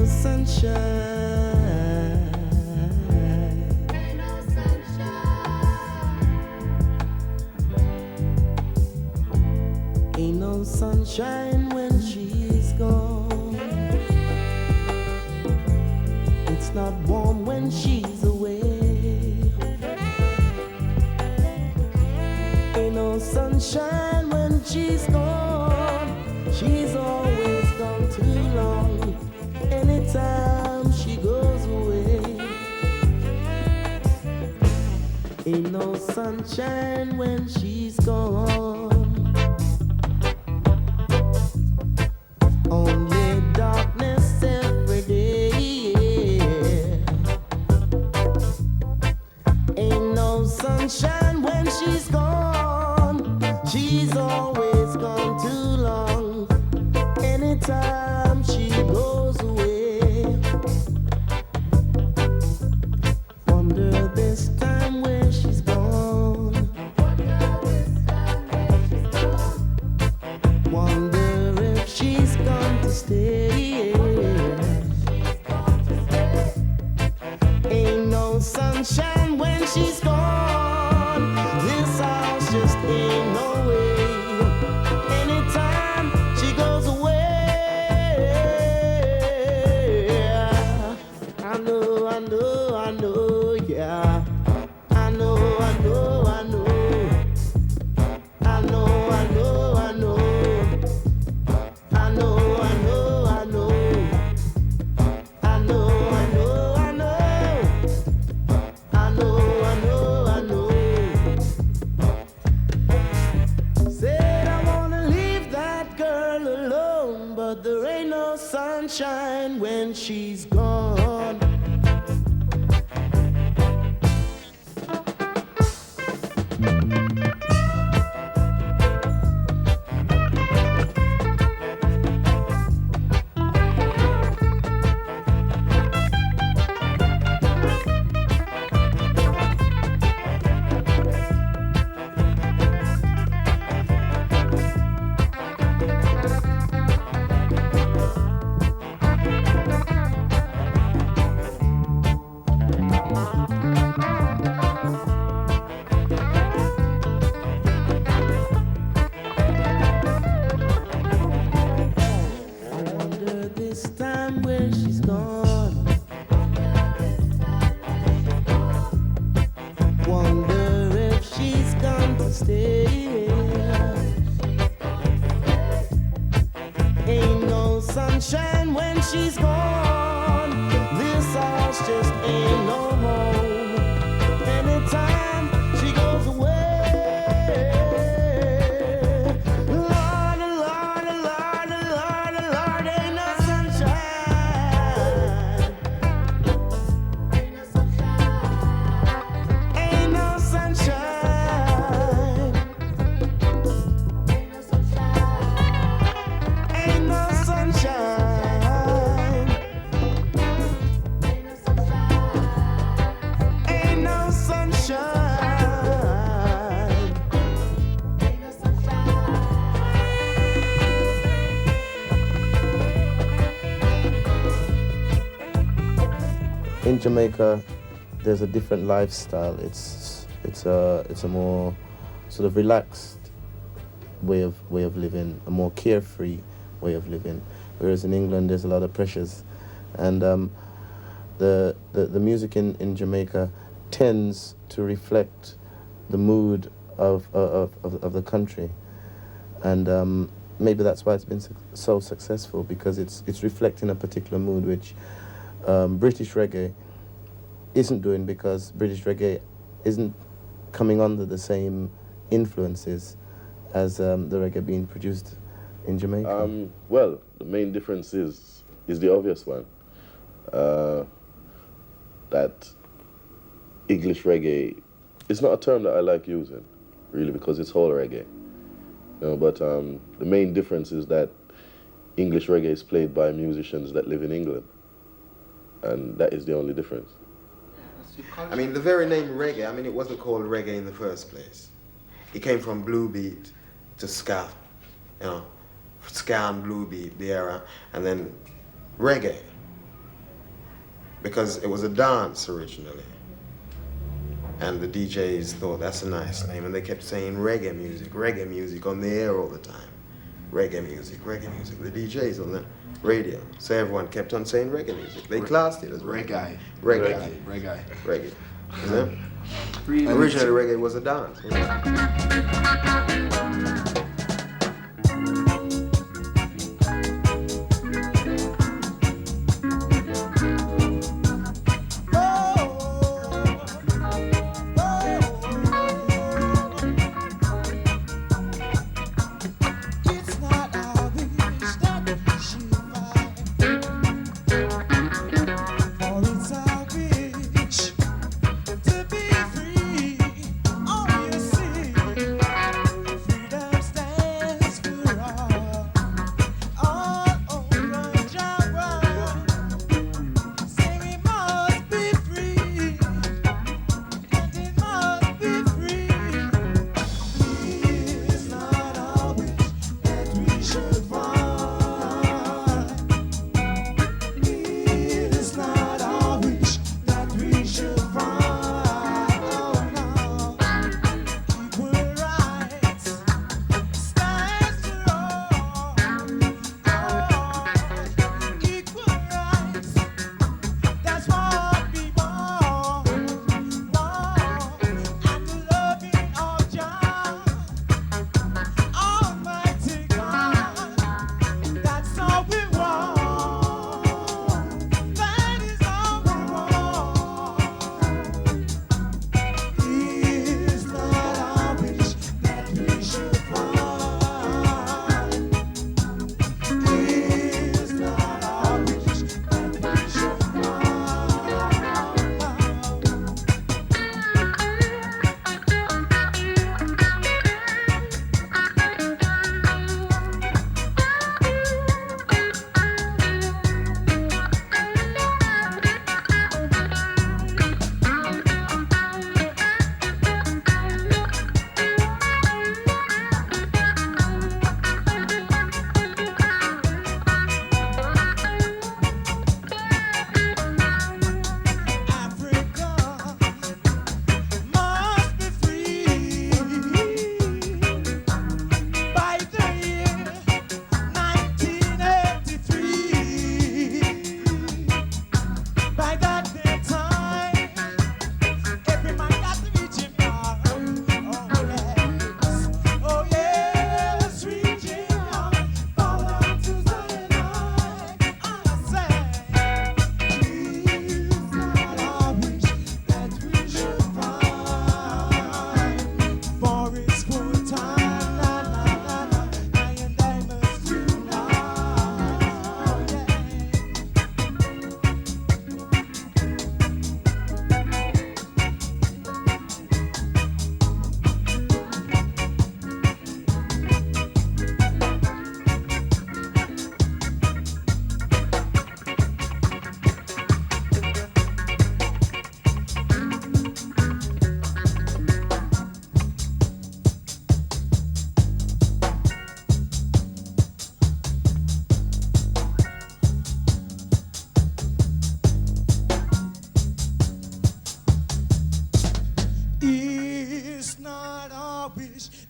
sunshine. Ain't no sunshine. Ain't no sunshine when she's gone. It's not warm when she's away. Ain't no sunshine when she's gone. She's always gone too long. Anytime she goes away. Ain't no sunshine when she's gone. Only darkness every day. Ain't no sunshine when she's gone. She's always gone too long. Anytime she goes away. Wonder this time where she's gone. Wonder if she's gone to stay. Ain't no sunshine when she's gone. This house just ain't no way. Anytime she goes away. I know, I know, I know, yeah. I know, I know, I know. I know, I know, I know. I know, I know, I know. I know, I know, I know. I know, I know, I know. Said I wanna leave that girl alone, but there ain't no sunshine when she's gone. I wonder this time where she's gone. Wonder if she's gone to stay. Ain't no sunshine when she's gone. This house just ain't no home. Anytime she goes away. Lord, Lord, Lord, Lord, Lord, ain't no sunshine. Ain't no sunshine. Ain't no sunshine. Ain't no sunshine. In Jamaica, there's a different lifestyle. It's a more sort of relaxed way of living, a more carefree way of living. Whereas in England, there's a lot of pressures, and the music in Jamaica tends to reflect the mood of the country, and maybe that's why it's been so successful, because it's reflecting a particular mood which British reggae isn't doing, because British reggae isn't coming under the same influences as the reggae being produced in Jamaica. Well, the main difference is the obvious one. That English reggae, it's not a term that I like using, really, because it's whole reggae. But the main difference is that English reggae is played by musicians that live in England. And that is the only difference. I mean, the very name reggae, I mean, it wasn't called reggae in the first place. It came from blue beat to ska, ska and blue beat, the era, and then reggae. because it was a dance originally. And the DJs thought that's a nice name, and they kept saying reggae music on the air all the time. Reggae music, the DJs on the radio. So everyone kept on saying reggae music. They classed it as Reggae. Reggae. You know? Originally reggae was a dance. You know?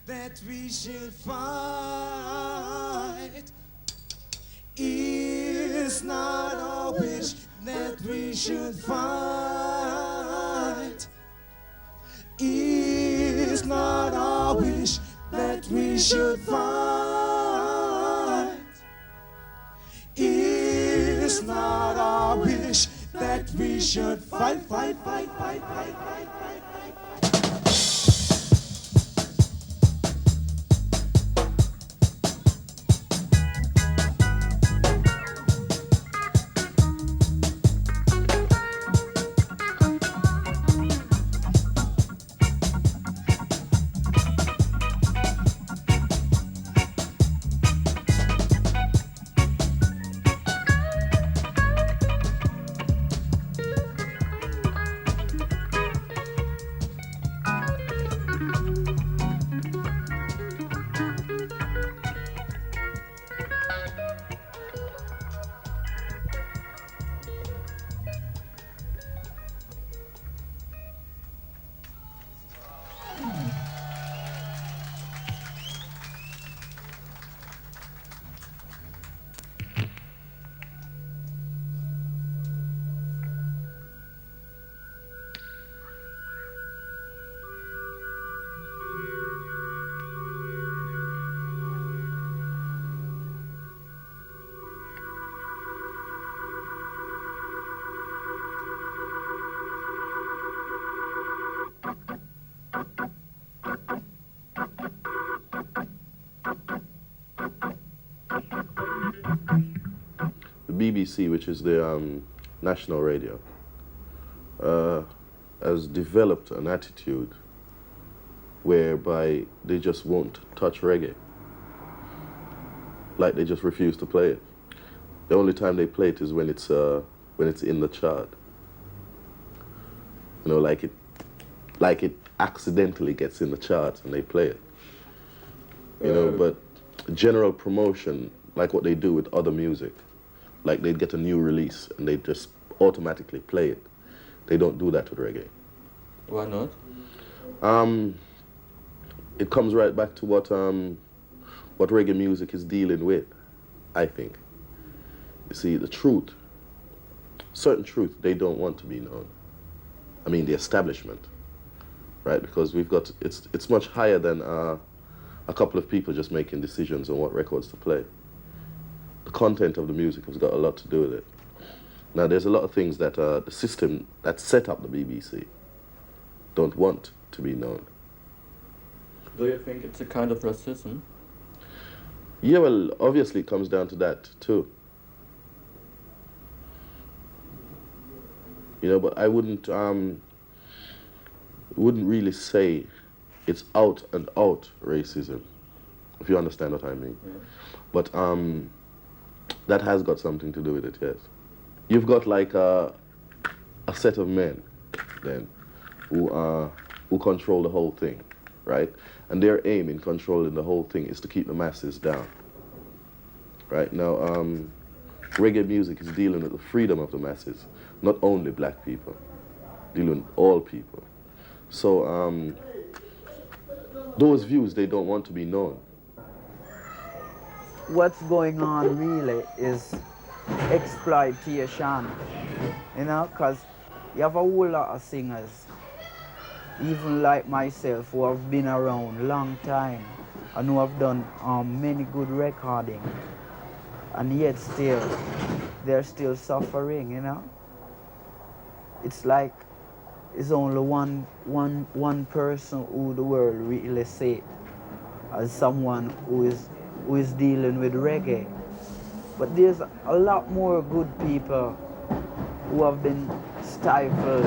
that we should fight. It's not a wish that we should fight. It's not a wish that we should fight. It's not a wish that we should fight, fight, fight, fight, fight, fight, fight, fight. BBC, which is the national radio, has developed an attitude whereby they just won't touch reggae. Like they just refuse to play it. The only time they play it is when it's in the chart. You know, like it accidentally gets in the charts and they play it. You know, but general promotion, like what they do with other music, like they'd get a new release and they just automatically play it. They don't do that with reggae. Why not? It comes right back to what reggae music is dealing with, I think. You see, the truth, certain truth, they don't want to be known. I mean, the establishment, right? Because it's much higher than a couple of people just making decisions on what records to play. The content of the music has got a lot to do with it. Now, there's a lot of things that the system that set up the BBC don't want to be known. Do you think it's a kind of racism? Yeah, well, obviously it comes down to that too. You know, but I wouldn't really say it's out and out racism, if you understand what I mean. Yeah. But that has got something to do with it, yes. You've got like a set of men then who control the whole thing, right? And their aim in controlling the whole thing is to keep the masses down. Right now, reggae music is dealing with the freedom of the masses, not only black people, dealing with all people. So those views, they don't want to be known. What's going on really is exploitation, you know, because you have a whole lot of singers, even like myself, who have been around a long time and who have done many good recording, and yet still, they're still suffering, you know. It's like it's only one person who the world really see as someone who is dealing with reggae. But there's a lot more good people who have been stifled,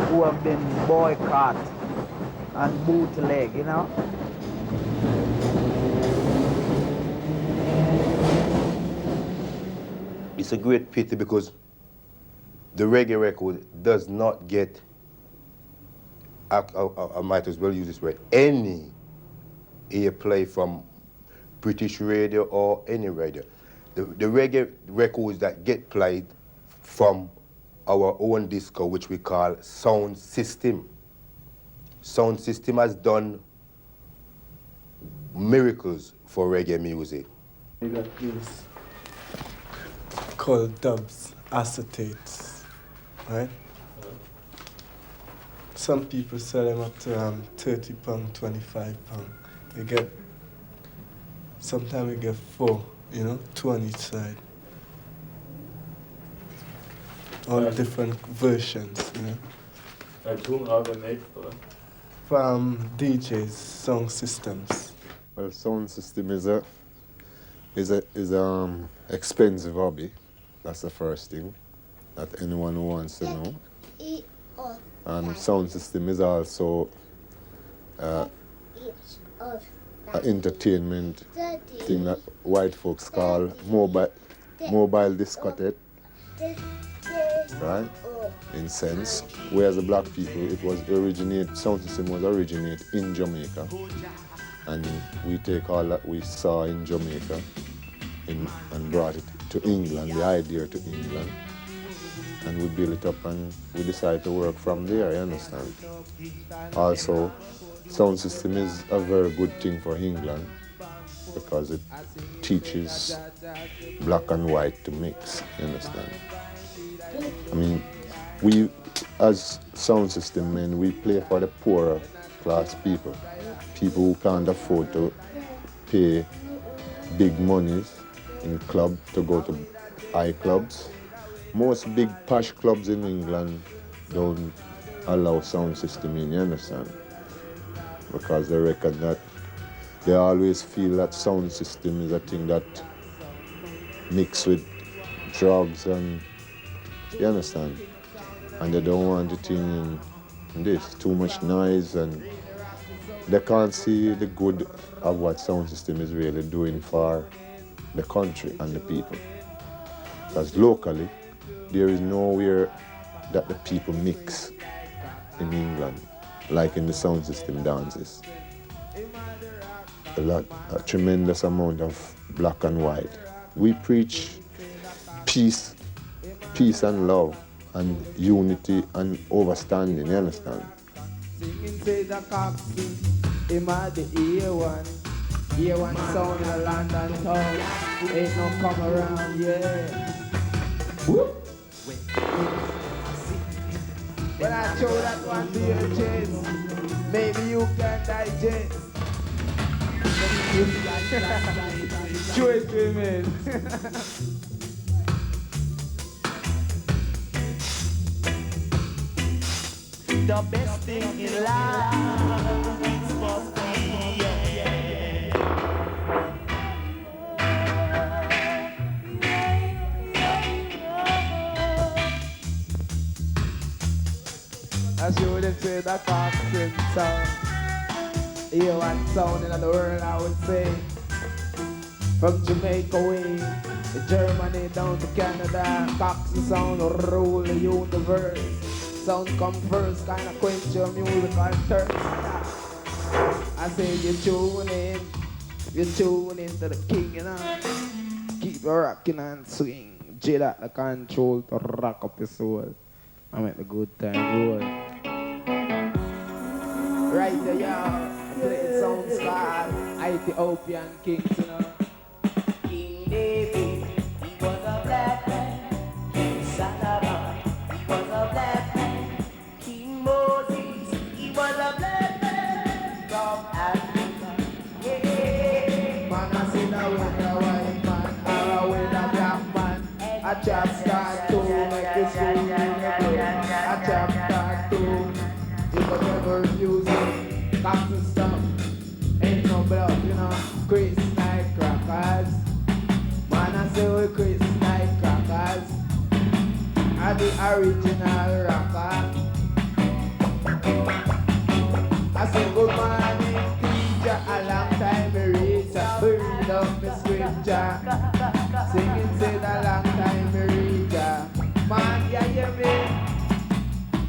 who have been boycotted and bootleg, you know. It's a great pity because the reggae record does not get, I might as well use this word, any airplay from British radio or any radio. The reggae records that get played from our own disco, which we call Sound System. Sound System has done miracles for reggae music. We got these called dubs, acetates, right? Some people sell them up to 30 pound, 25 pound. You get, sometimes we get 4, you know, 2 on each side. All different versions, you know. And whom are they made for? From DJs, sound systems. Well, sound system is a expensive hobby. That's the first thing that anyone who wants to know. And sound system is also an entertainment thing that white folks call mobile discotheque, right? In sense, whereas the black people, sound system was originate in Jamaica, and we take all that we saw in Jamaica and brought it to England, the idea to England, and we built it up and we decided to work from there, you understand? Also, sound system is a very good thing for England because it teaches black and white to mix, you understand? I mean, we, as sound system men, we play for the poorer class people who can't afford to pay big monies in club to go to high clubs. Most big posh clubs in England don't allow sound system in, you understand? Because they reckon that they always feel that sound system is a thing that mixed with drugs and, you understand? And they don't want the thing in this, too much noise, and they can't see the good of what sound system is really doing for the country and the people. Because locally, there is nowhere that the people mix in England, like in the sound system dances. A tremendous amount of black and white. We preach peace and love and unity and understanding, you understand? Singing say the coxswain, him had the A1. A1 sound in a London town, ain't no come around, yeah. Whoop. When I show that one to your chest, maybe you can digest. Show it to me. The best thing in life is for free, yeah. As you would say the coxswain sound. Hear one sound in the world, I would say. From Jamaica way, to Germany down to Canada, coxswain sound rule the universe. Sound come first, kinda quench your musical thirst. I say you tune into the king, you know. Keep rocking and swing. J that the control to rock up your soul. I make the good time roll. Right there, y'all. Play the sound star, Ethiopian kings, you know. King David, he was a black man. King Solomon, he was a black man. King Moses, he was a black man from Africa. Yeah. Man, I see that with a white man, or with a black man. I just start to make it smooth. I just start to, if I never refuse it, coxswain stuff. Ain't no bluff, you know. Chris night crackers. Man, I say we Chris night crackers. I the original rocker. I say good morning, teacher. A long time me read, read up me scripture. Singing say a long time me read, man, you hear me?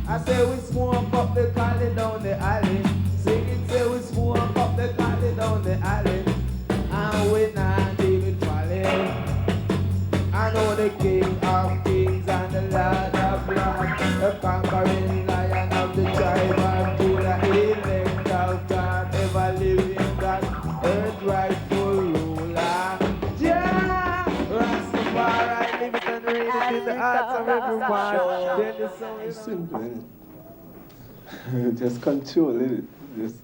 I say we smoke up the collie down the alley. Singing say we smoke up the collie down the alley. And we not David Folly. I know the king of kings and the lord of lords, the conquering lion of the tribe of Judah, elect of God, ever living God, earth rightful ruler. Yeah! Rastafari, live it and read it in the hearts of every man. Then the song is Simple, innit? Just control it. Just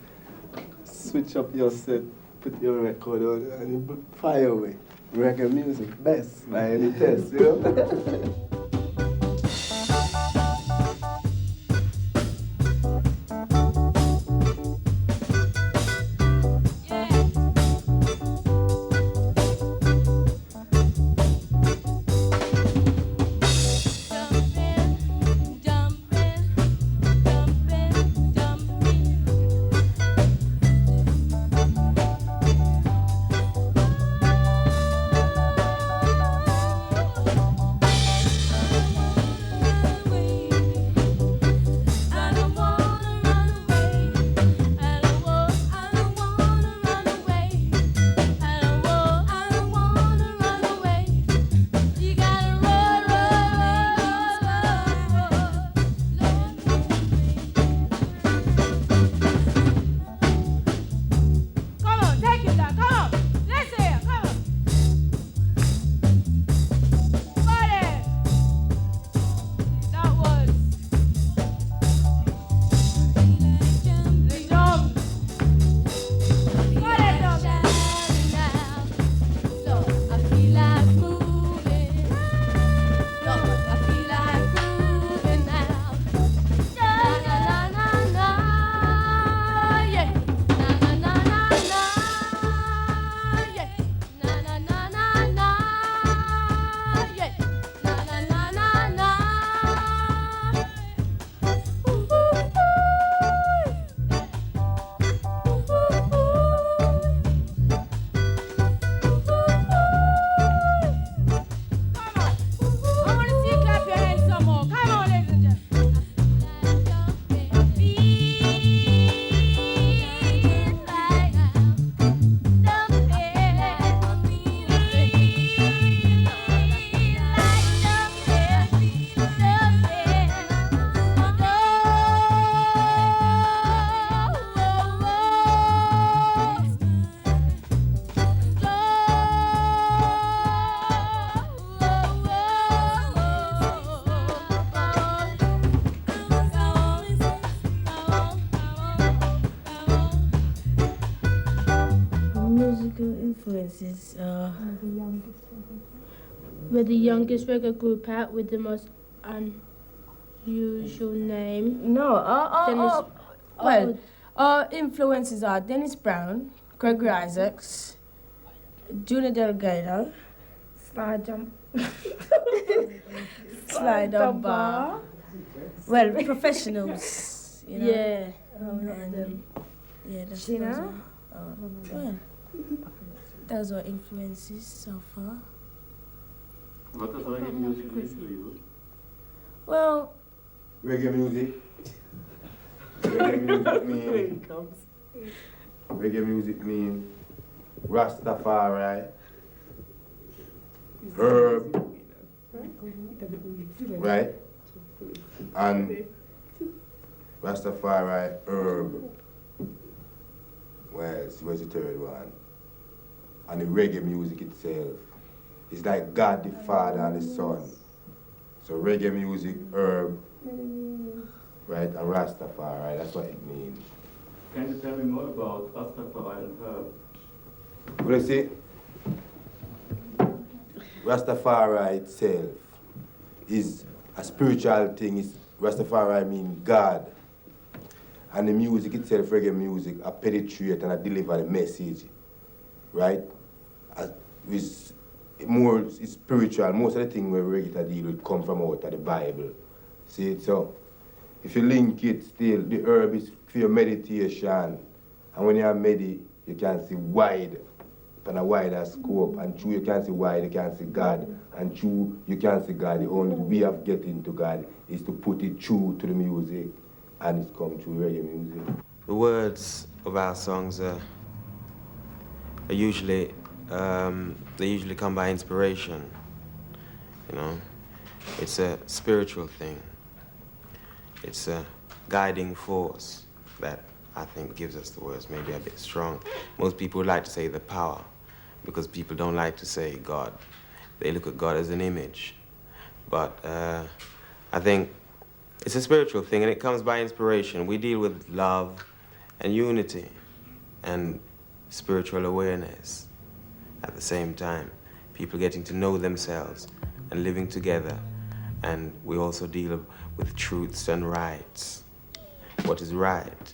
switch up your set, put your record on, and you put fire away. Reggae music, best by any test, you know? We're the youngest reggae group out with the most unusual name. No, Dennis- well, our influences are Dennis Brown, Gregory Isaacs, Junior Delgado, Slide on Bar. Well, professionals, you know. Yeah. Yeah, that's Gina? well, those are influences so far. What does reggae music mean to you? Well, Reggae music. Reggae music mean Rastafari, herb, right? And Rastafari, herb. Where's the third one? And the reggae music itself. It's like God the Father and the Son. So reggae music, herb, right, and Rastafari, that's what it means. Can you tell me more about Rastafari and Herb? What I say? Rastafari itself is a spiritual thing. Rastafari means God. And the music itself, reggae music, I penetrate and I deliver the message, right? It's spiritual. Most of the things where reggae deal with come from out of the Bible. See, so if you link it still, the herb is for your meditation. And when you are you can see wide, on a wider scope. And true, you can see wide, you can see God. And true, you can see God. The only way of getting to God is to put it through to the music. And it's come through reggae music. The words of our songs are usually, they usually come by inspiration, you know. It's a spiritual thing. It's a guiding force that I think gives us the words, maybe a bit strong. Most people would like to say the power, because people don't like to say God. They look at God as an image. But I think it's a spiritual thing, and it comes by inspiration. We deal with love and unity and spiritual awareness at the same time. People getting to know themselves and living together. And we also deal with truths and rights. What is right?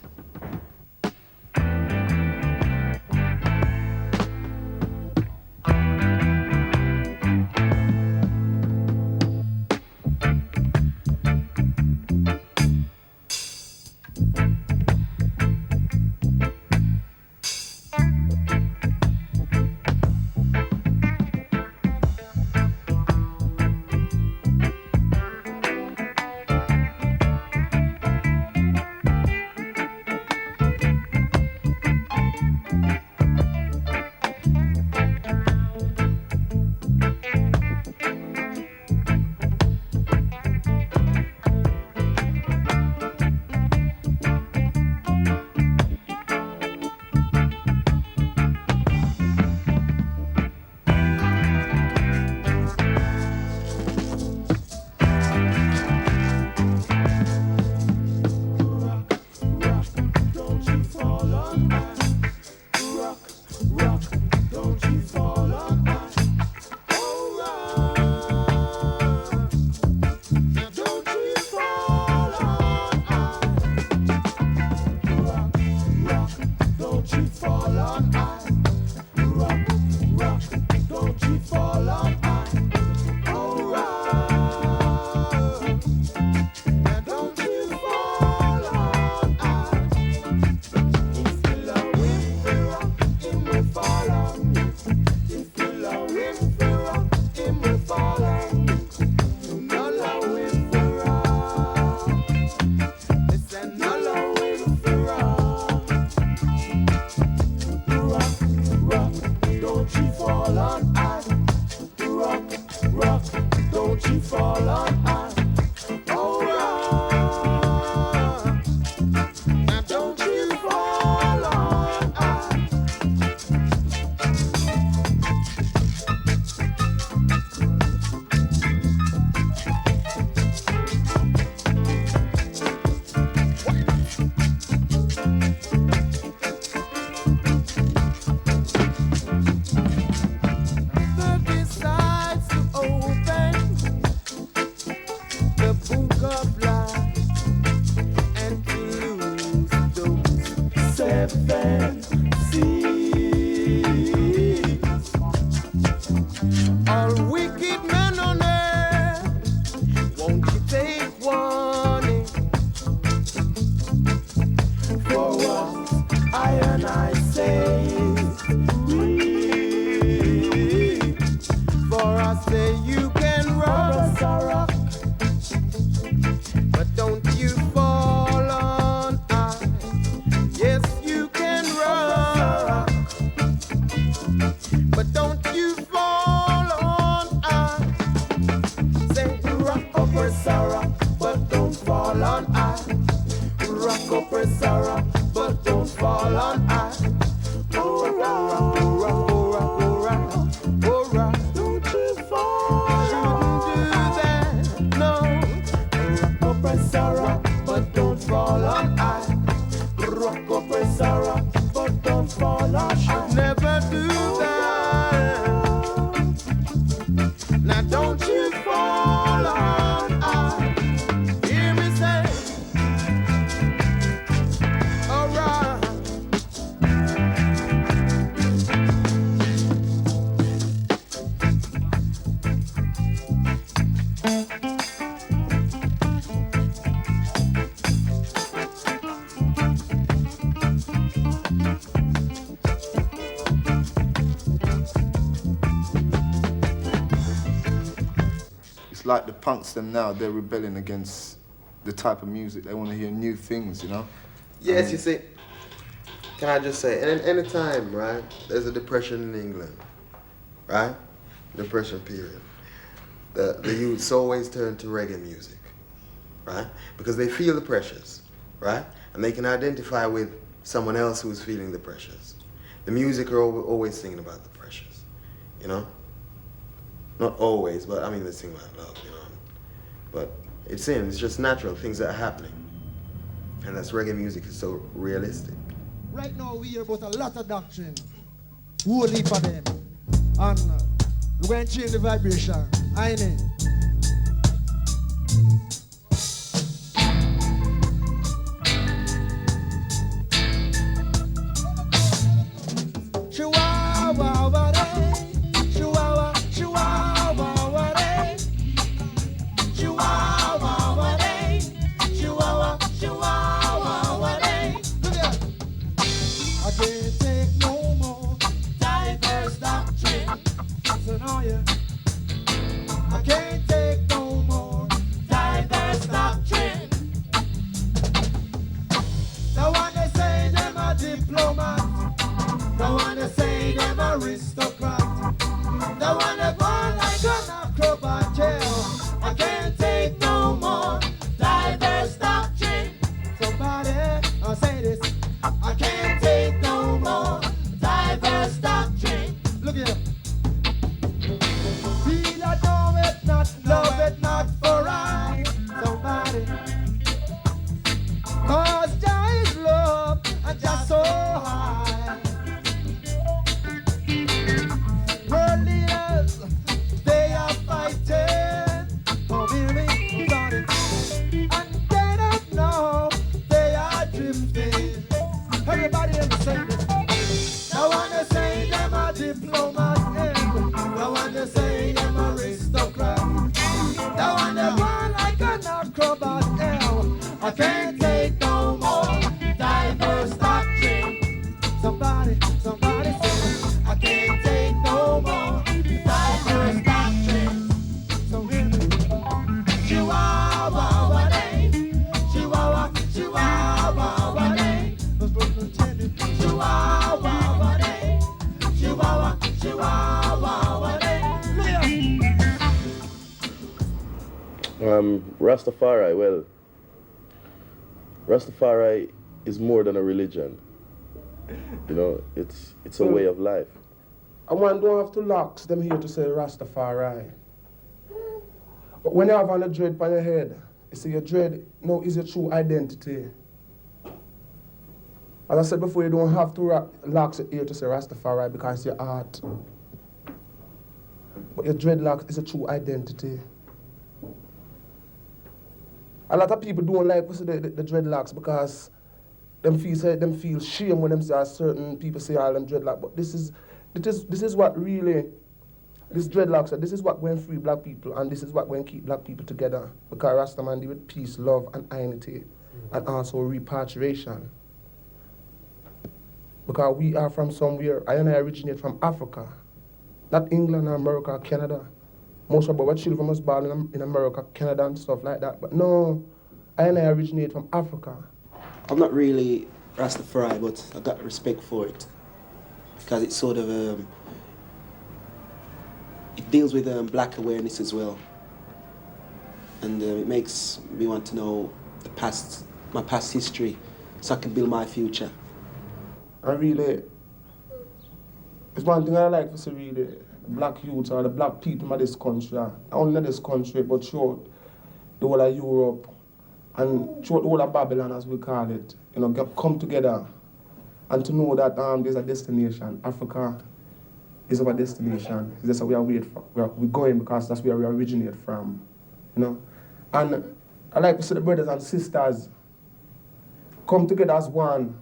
oppressor, but don't fall on I. Rock oppressor, but don't fall on I. Oh, rock, oh, rock, oh, rock, oh, rock, oh, rock. Don't you fall. Shouldn't do that, no. Rock oppressor, but don't fall on I. Rock oppressor, but don't fall on I. Should never do that. Now don't you fall on I. Hear me say, alright. It's like the punks them now, they're rebelling against the type of music. They want to hear new things, you know? Yes, you see, can I just say, any time, right, there's a depression in England, right? Depression period. The youths always turn to reggae music, right? Because they feel the pressures, right? And they can identify with someone else who's feeling the pressures. The music are always singing about the pressures, you know? Not always, but I mean they sing about love, you know? But it's just natural, things that are happening. And that's reggae music is so realistic. Right now we hear about a lot of doctrine. Whole heap of them. And we're going to change the vibration. I know. Chihuahua, Chihuahua, Chihuahua, Chihuahua, Chihuahua, Chihuahua. Look here. I can't take no more diverse doctrine. So now yeah. I can't take no more diverse doctrine. The one they say them a diplomat. The one they say them aristocrat. The one they born like an acrobat jail. I can't take no more diverse doctrine. Somebody, I'll say this. I can't take no more diverse doctrine. Look here. He that know it not, love it not for I. Somebody. Cause Jah is love and Jah so high. World leaders, they are fighting. Oh, hear me, buddy. And they don't know they are drifting. Everybody in the same. The one they say them a diplomat, the one they say them aristocrat, the one they born like an acrobat. I can't take no more diverse doctrine. Somebody say I can't take no more diverse doctrine. So hear me. Chihuahua, Chihuahua, Chihuahua, Chihuahua, Chihuahua, Chihuahua. Rastafari, well, Rastafari is more than a religion. You know, it's a way of life. I want don't have to locks them here to say Rastafari. But when you have on a dread on your head, you see your dread now is your true identity. As I said before, you don't have to locks your ear to say Rastafari because it's your art. But your dreadlocks is a true identity. A lot of people don't like the dreadlocks because them feel shame when them say certain people say all them dreadlocks. But this is what really this dreadlocks. This is what going to free black people, and this is what going to keep black people together. Because Rastaman deal with peace, love, and unity, and also repatriation. Because we are from somewhere. I originate from Africa, not England or America or Canada. Most of our children was born in America, Canada, and stuff like that. But no, I originate from Africa. I'm not really Rastafari, but I got respect for it because it's sort of it deals with black awareness as well. and it makes me want to know the past, my past history, so I can build my future. I really, it's one thing I like to see really, the black youth or the black people in this country, not only in this country, but throughout the whole of Europe and throughout the whole of Babylon, as we call it, you know, come together and to know that there's a destination. Africa is our destination. That's what we are waiting for. We're going because that's where we originate from, you know. And I like to see the brothers and sisters come together as one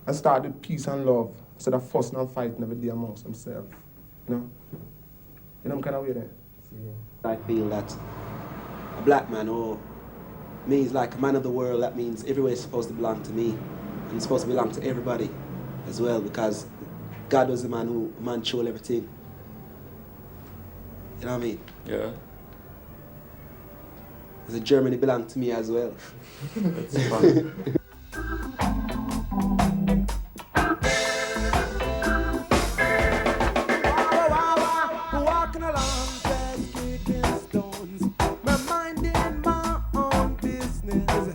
and start with peace and love instead of fussing and fighting every day amongst themselves, you know. You know what I'm kind of way there? I feel that a black man, or me, is like a man of the world. That means everywhere is supposed to belong to me, and it's supposed to belong to everybody as well, because God was the man who controlled everything. You know what I mean? Yeah. The Germany belonged to me as well. That's fun. Walking along, just kicking stones, my mind in my own business.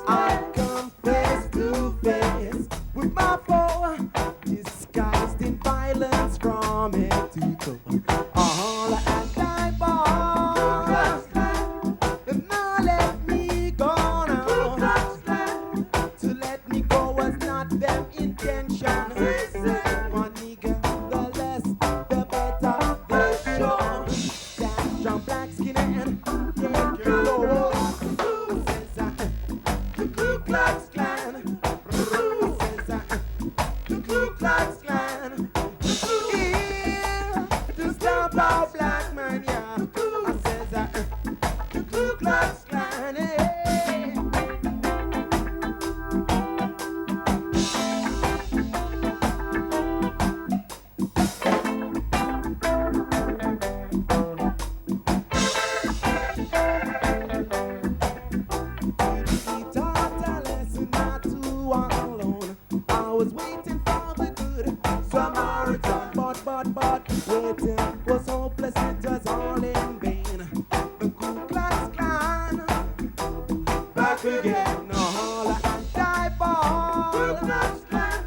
I come face to face with my foe, disguised in violence from head to toe. All and I bought, and now let me go now. To let me go was not them intention. One nigga, the less, the better. Strong black skin and take your load. The Ku Klux Klan. The Ku Klux Klan. Yeah, to stop our black man, yeah. I says the Ku Klux Klan. Yeah. Taught a lesson not to walk alone. I was waiting for the good Samaritan, but waiting was hopeless. It was all in vain. The Ku Klux Klan back again. All and die ball. Ku Klux Klan.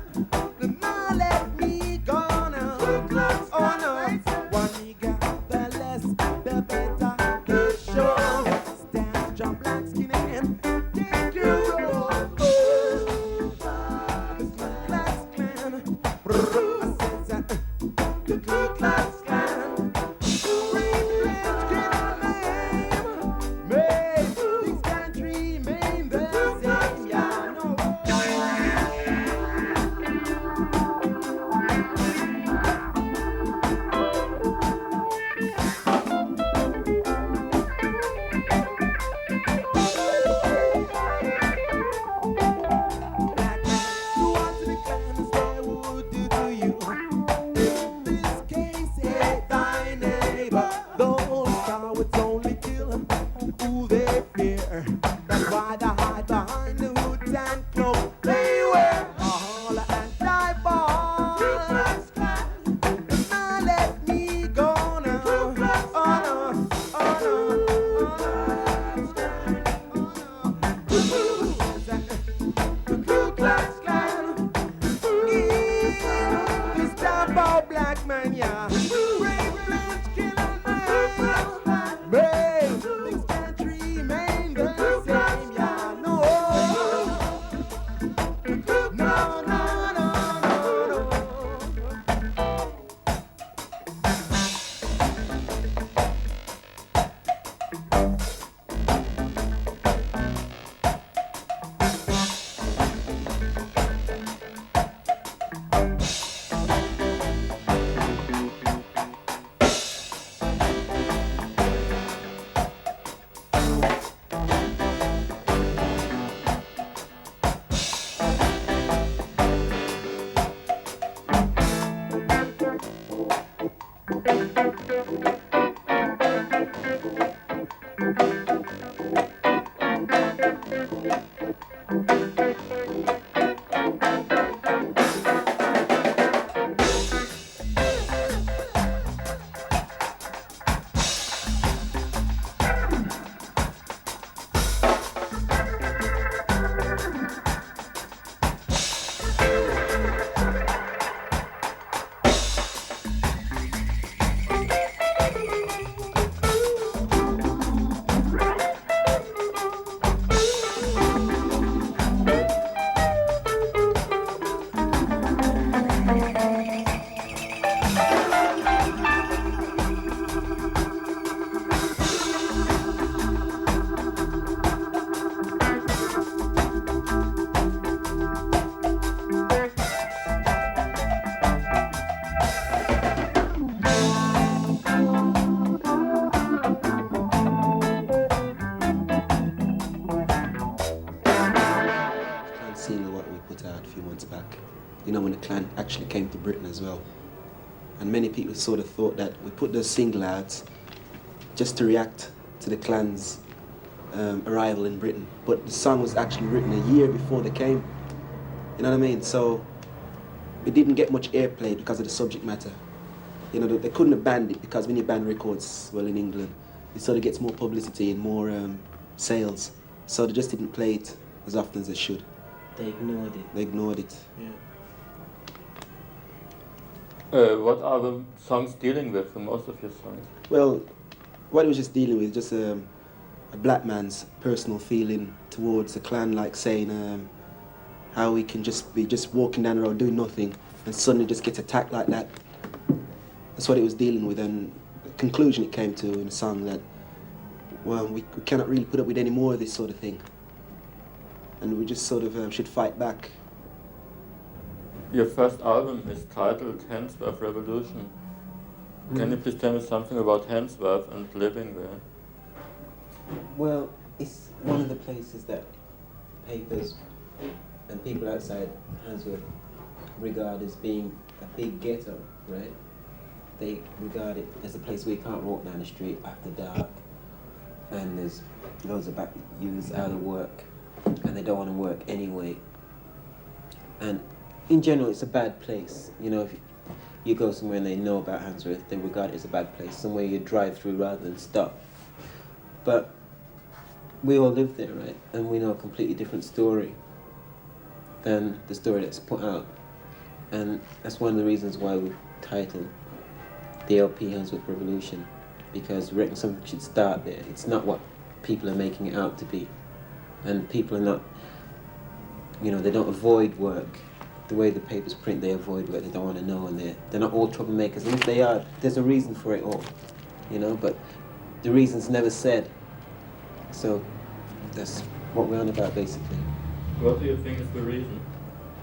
Now let me go now. Ku Klux Klan. Oh no, one nigga, the less, the better. The show stand strong, black skin and take you home. The Ku Klux Klan. I says the Ku Klux Klan. Free French can name. Make this country remain the same. Yeah, no. Black man, you want to be cleansed, what would do to you? In this case, hate thy neighbor. Those cowards only kill who they fear. That's why they hide behind the hoods and cloaks they wear. All and die ball. Now let me go now. Oh no, oh no, the Ku Klux Klan. This time for black man, yeah. Brave French killer man. Brave, this country remain the same, yeah. No, no, no, no, no, no. when the clan actually came to Britain as well. And many people sort of thought that we put those single out just to react to the clan's arrival in Britain. But the song was actually written a year before they came. You know what I mean? So it didn't get much airplay because of the subject matter. They couldn't have banned it because when you ban records, well, in England, it sort of gets more publicity and more sales. So they just didn't play it as often as they should. They ignored it. They ignored it. Yeah. What are the songs dealing with, most of your songs? Well, what it was just dealing with, just a black man's personal feeling towards the clan, like saying how we can just be walking down the road doing nothing and suddenly just get attacked like that. That's what it was dealing with, and the conclusion it came to in the song that, well, we cannot really put up with any more of this sort of thing. And we just sort of should fight back. Your first album is titled Handsworth Revolution. Can you please tell me something about Handsworth and living there? Well, it's one of the places that papers and people outside Handsworth regard as being a big ghetto, right? They regard it as a place where you can't walk down the street after dark, and there's loads of back youths out of work, and they don't want to work anyway. And in general, it's a bad place. If you go somewhere and they know about Handsworth, they regard it as a bad place, somewhere you drive through rather than stop. But we all live there, right? And we know a completely different story than the story that's put out. And that's one of the reasons why we titled the LP Handsworth Revolution, because we reckon something should start there. It's not what people are making it out to be. And people are not, they don't avoid work. The way the papers print, they avoid work, they don't want to know, and they're not all troublemakers. And if they are, there's a reason for it all, but the reason's never said. So that's what we're on about, basically. What do you think is the reason?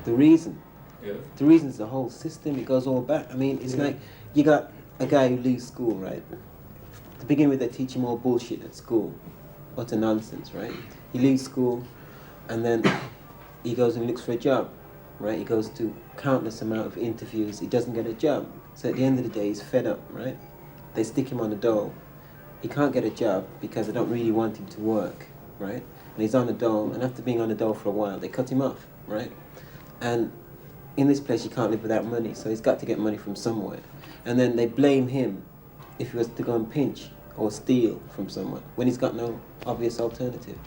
The reason? Yes. The reason's the whole system. It goes all back. I mean, it's like you got a guy who leaves school, right? To begin with, they teach him all bullshit at school. Utter nonsense, right? He leaves school, and then he goes and looks for a job, right? He goes to countless amount of interviews. He doesn't get a job. So at the end of the day, he's fed up, right? They stick him on the dole. He can't get a job because they don't really want him to work, right? And he's on the dole, and after being on the dole for a while, they cut him off, right? And in this place, you can't live without money, so he's got to get money from somewhere. And then they blame him if he was to go and pinch or steal from someone when he's got no obvious alternative.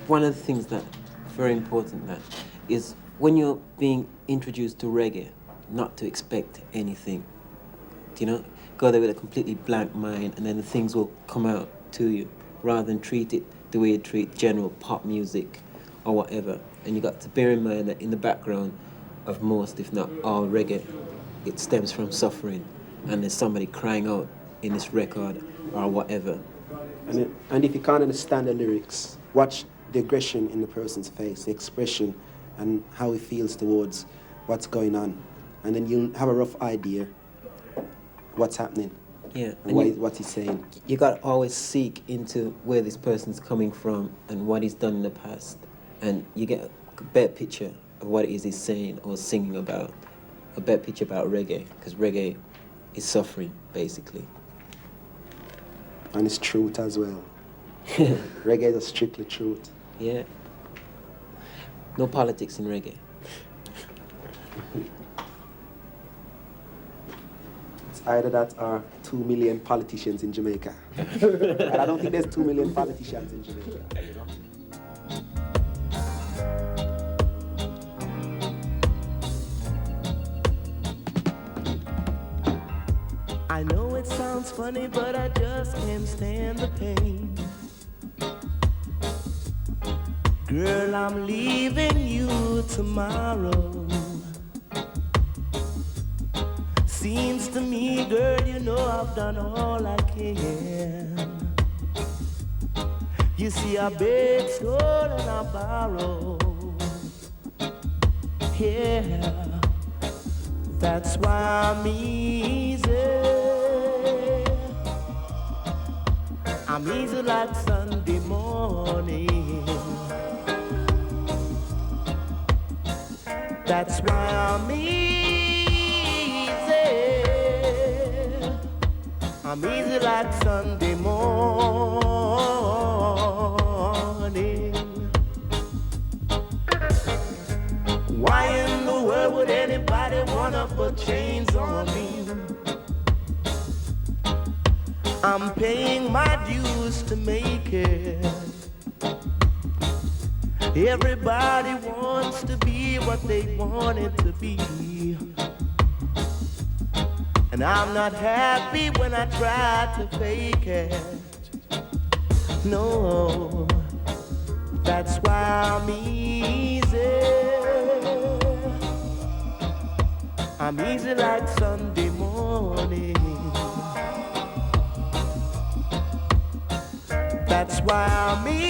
one of the things that very important that is when you're being introduced to reggae, not to expect anything. Do you know? Go there with a completely blank mind, and then the things will come out to you, rather than treat it the way you treat general pop music or whatever. And you got to bear in mind that in the background of most, if not all reggae, it stems from suffering, and there's somebody crying out in this record or whatever. And if you can't understand the lyrics, watch the aggression in the person's face, the expression, and how he feels towards what's going on. And then you'll have a rough idea what's happening. Yeah. And what he's saying. You got to always seek into where this person's coming from and what he's done in the past. And you get a better picture of what it is he's saying or singing about. A better picture about reggae, because reggae is suffering, basically. And it's truth as well. Reggae is strictly truth. Yeah. No politics in reggae. It's either that or 2 million politicians in Jamaica. And I don't think there's 2 million politicians in Jamaica, you know? I know it sounds funny, but I just can't stand the pain. Girl, I'm leaving you tomorrow. Seems to me, girl, you know I've done all I can. You see, I beg, stole, and I borrow. Yeah, that's why I'm easy. I'm easy like Sunday morning. That's why I'm easy. I'm easy like Sunday morning. Why in the world would anybody wanna put chains on me? I'm paying my dues to make it. Everybody wants to be what they want it to be. And I'm not happy when I try to fake it. No, that's why I'm easy. I'm easy like Sunday morning. That's why I'm easy.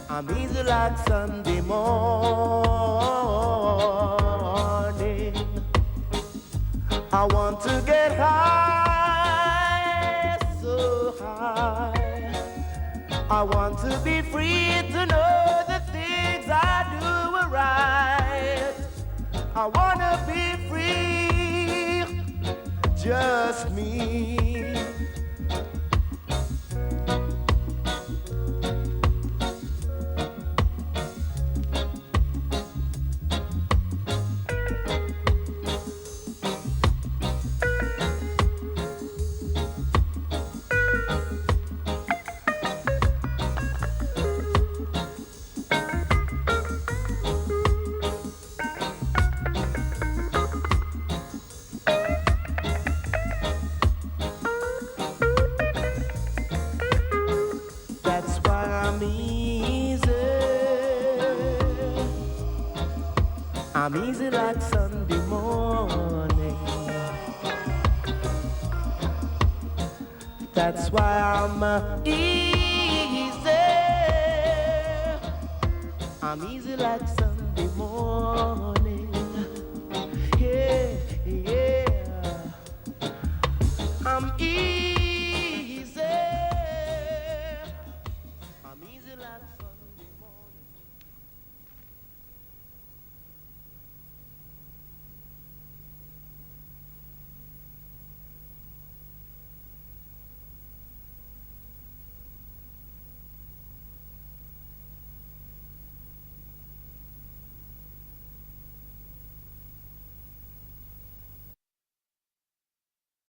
I'm easy like Sunday morning. I want to get high, so high. I want to be free to know the things I do are right. I want to be free, just me. That's why I'm easy. I'm easy like Sunday morning. That's why I'm easy. I'm easy like Sunday morning.